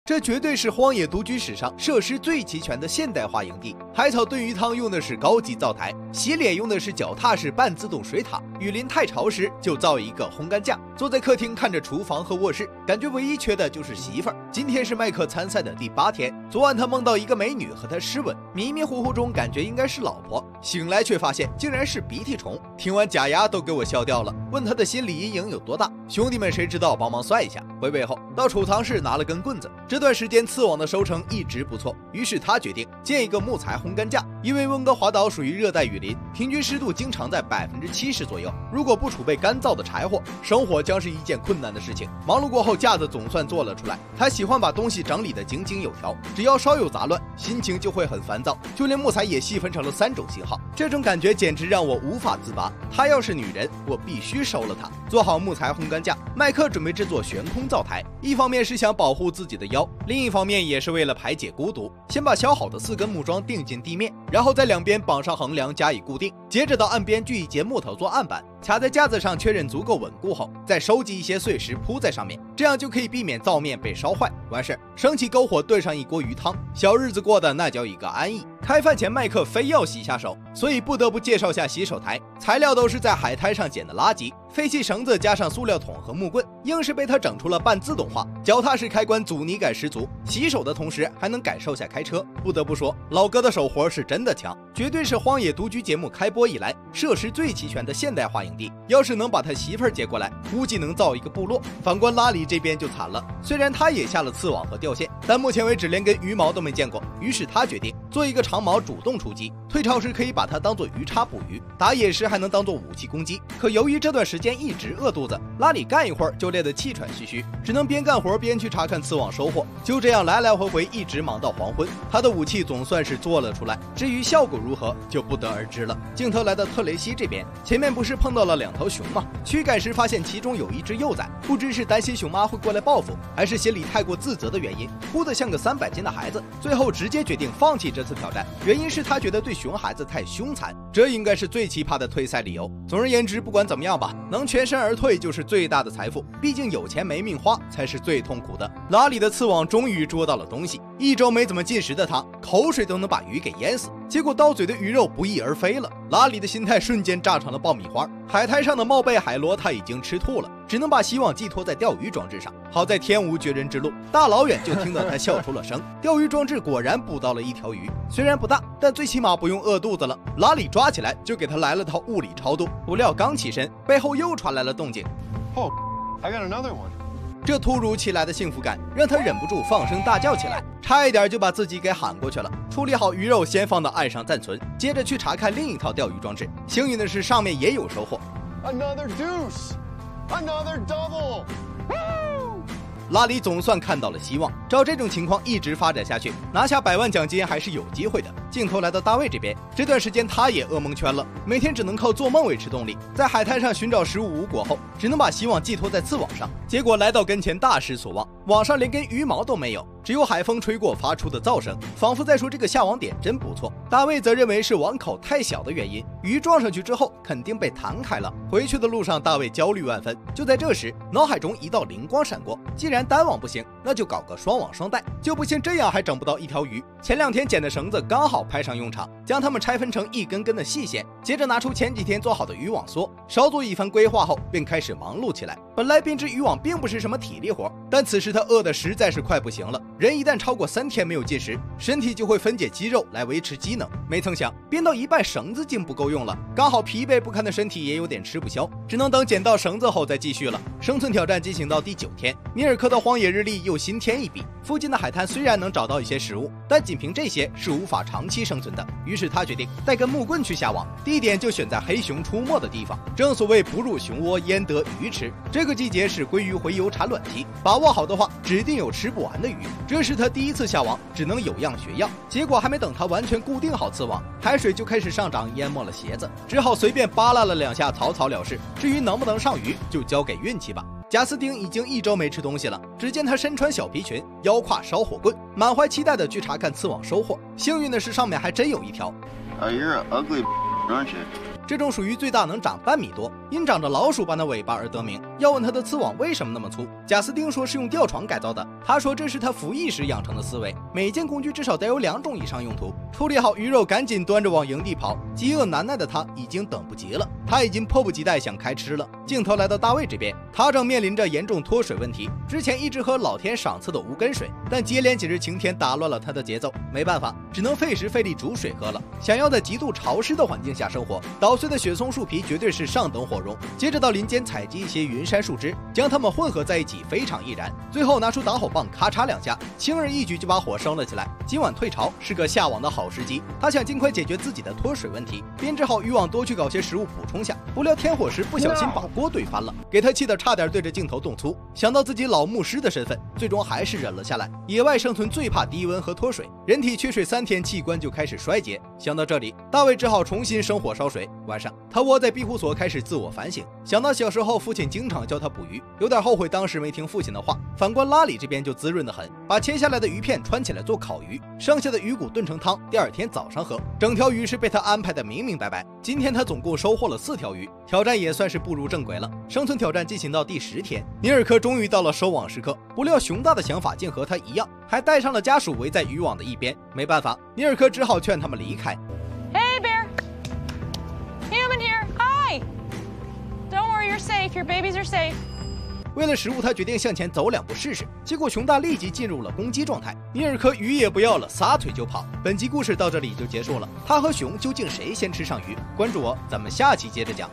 这绝对是荒野独居史上设施最齐全的现代化营地。海草炖鱼汤用的是高级灶台，洗脸用的是脚踏式半自动水塔。雨林太潮湿，就造一个烘干架。坐在客厅看着厨房和卧室，感觉唯一缺的就是媳妇儿。今天是麦克参赛的第8天，昨晚他梦到一个美女和他湿吻，迷迷糊糊中感觉应该是老婆，醒来却发现竟然是鼻涕虫。听完假牙都给我笑掉了，问他的心理阴影有多大？兄弟们谁知道帮忙算一下。回味后到储藏室拿了根棍子，这段时间刺网的收成一直不错，于是他决定建一个木材烘干架。因为温哥华岛属于热带雨林，平均湿度经常在70%左右，如果不储备干燥的柴火，生火将是一件困难的事情。忙碌过后，架子总算做了出来。他喜欢把东西整理得井井有条，只要稍有杂乱，心情就会很烦躁。就连木材也细分成了3种型号，这种感觉简直让我无法自拔。她要是女人，我必须收了她。做好木材烘干架，麦克准备制作悬空灶台，一方面是想保护自己的腰，另一方面也是为了排解孤独。先把削好的4根木桩钉进地面，然后在两边绑上横梁加以固定，接着到岸边锯一截木头做案板，卡在架子上确认足够稳固后，再收集一些碎石铺在上面，这样就可以避免灶面被烧坏。完事升起篝火，炖上一锅鱼汤，小日子过得那叫一个安逸。开饭前麦克非要洗下手，所以不得不介绍下洗手台，材料都是在海滩上捡的垃圾，废弃绳子加上塑料桶和木棍，硬是被他整出了半自动化，脚踏式开关阻尼感十足，洗手的同时还能感受下开车。不得不说，老哥的手活是真的强，绝对是荒野独居节目开播以来设施最齐全的现代化营地。要是能把他媳妇儿接过来，估计能造一个部落。反观拉里这边就惨了，虽然他也下了刺网和钓线，但目前为止连根鱼毛都没见过，于是他决定做一个长矛主动出击，退潮时可以把它当做鱼叉捕鱼，打野时还能当做武器攻击。可由于这段时间一直饿肚子，拉里干一会儿就累得气喘吁吁，只能边干活边去查看刺网收获。就这样来来回回一直忙到黄昏，他的武器总算是做了出来，至于效果如何就不得而知了。镜头来到特雷西这边，前面不是碰到了2头熊吗？驱赶时发现其中有一只幼崽，不知是担心熊妈会过来报复，还是心里太过自责的原因，哭得像个300斤的孩子，最后直接决定放弃这次挑战。原因是他觉得对熊孩子太凶残，这应该是最奇葩的退赛理由。总而言之，不管怎么样吧，能全身而退就是最大的财富，毕竟有钱没命花才是最痛苦的。拉里的刺网终于捉到了东西，1周没怎么进食的他，口水都能把鱼给淹死，结果刀嘴的鱼肉不翼而飞了。拉里的心态瞬间炸成了爆米花，海滩上的帽背海螺他已经吃吐了，只能把希望寄托在钓鱼装置上。好在天无绝人之路，大老远就听到他笑出了声。钓鱼装置果然捕到了1条鱼，虽然不大，但最起码不用饿肚子了。拉里抓起来就给他来了套物理超度，不料刚起身，背后又传来了动静。Oh, I got another one. 这突如其来的幸福感让他忍不住放声大叫起来，差一点就把自己给喊过去了。处理好鱼肉，先放到岸上暂存，接着去查看另一套钓鱼装置。幸运的是，上面也有收获。Another deuce. Another double. 拉里总算看到了希望，照这种情况一直发展下去，拿下100万奖金还是有机会的。镜头来到大卫这边，这段时间他也噩梦圈了，每天只能靠做梦维持动力。在海滩上寻找食物无果后，只能把希望寄托在刺网上，结果来到跟前大失所望，网上连根鱼毛都没有，只有海风吹过发出的噪声，仿佛在说这个下网点真不错。大卫则认为是网口太小的原因，鱼撞上去之后肯定被弹开了。回去的路上，大卫焦虑万分。就在这时，脑海中一道灵光闪过，既然单网不行，那就搞个双网双带，就不信这样还整不到1条鱼。前2天捡的绳子刚好派上用场，将它们拆分成一根根的细线，接着拿出前几天做好的渔网梭，稍作一番规划后，便开始忙碌起来。本来编织渔网并不是什么体力活，但此时他饿得实在是快不行了。人一旦超过3天没有进食，身体就会分解肌肉来维持机能。没曾想编到一半，绳子竟不够用了，刚好疲惫不堪的身体也有点吃不消，只能等捡到绳子后再继续了。生存挑战进行到第9天，米尔科的荒野日历又新添一笔。附近的海滩虽然能找到一些食物，但仅凭这些是无法长期生存的。于是他决定带根木棍去下网，地点就选在黑熊出没的地方。正所谓不入熊窝焉得鱼吃，这个季节是鲑鱼洄游产卵期，把握好的话，指定有吃不完的鱼。这是他第一次下网，只能有样学样。结果还没等他完全固定好刺网，海水就开始上涨，淹没了鞋子，只好随便扒拉了2下，草草了事。至于能不能上鱼，就交给运气吧。贾斯汀已经1周没吃东西了，只见他身穿小皮裙，腰挎烧火棍，满怀期待地去查看刺网收获。幸运的是，上面还真有1条。You're an ugly, aren't you? 这种属于最大能长半米多，因长着老鼠般的尾巴而得名。要问它的刺网为什么那么粗，贾斯汀说是用吊床改造的。他说这是他服役时养成的思维，每件工具至少得有2种以上用途。处理好鱼肉，赶紧端着往营地跑。饥饿难耐的他已经等不及了，他已经迫不及待想开吃了。镜头来到大卫这边，他正面临着严重脱水问题。之前一直喝老天赏赐的无根水，但接连几日晴天打乱了他的节奏，没办法，只能费时费力煮水喝了。想要在极度潮湿的环境下生活，捣碎的雪松树皮绝对是上等火绒。接着到林间采集一些云杉树枝，将它们混合在一起，非常易燃。最后拿出打火棒，咔嚓2下，轻而易举就把火升了起来。今晚退潮是个下网的好时机，他想尽快解决自己的脱水问题，编织好渔网，多去搞些食物补充下。不料添火时不小心把锅怼翻了，给他气得差点对着镜头动粗。想到自己老牧师的身份，最终还是忍了下来。野外生存最怕低温和脱水，人体缺水3天，器官就开始衰竭。想到这里，大卫只好重新生火烧水。晚上，他窝在庇护所开始自我反省，想到小时候父亲经常教他捕鱼，有点后悔当时没听父亲的话。反观拉里这边就滋润得很，把切下来的鱼片穿起来做烤鱼，剩下的鱼骨炖成汤，第2天早上喝。整条鱼是被他安排的明明白白。今天他总共收获了4条鱼，挑战也算是步入正轨了。生存挑战进行到第10天，尼尔科终于到了收网时刻。不料熊大的想法竟和他一样，还带上了家属围在渔网的一边。没办法，尼尔科只好劝他们离开。Hey bear, human here. Hi. Don't worry, you're safe. Your babies are safe. 为了食物，他决定向前走2步试试，结果熊大立即进入了攻击状态。尼尔科鱼也不要了，撒腿就跑。本集故事到这里就结束了，他和熊究竟谁先吃上鱼？关注我，咱们下期接着讲。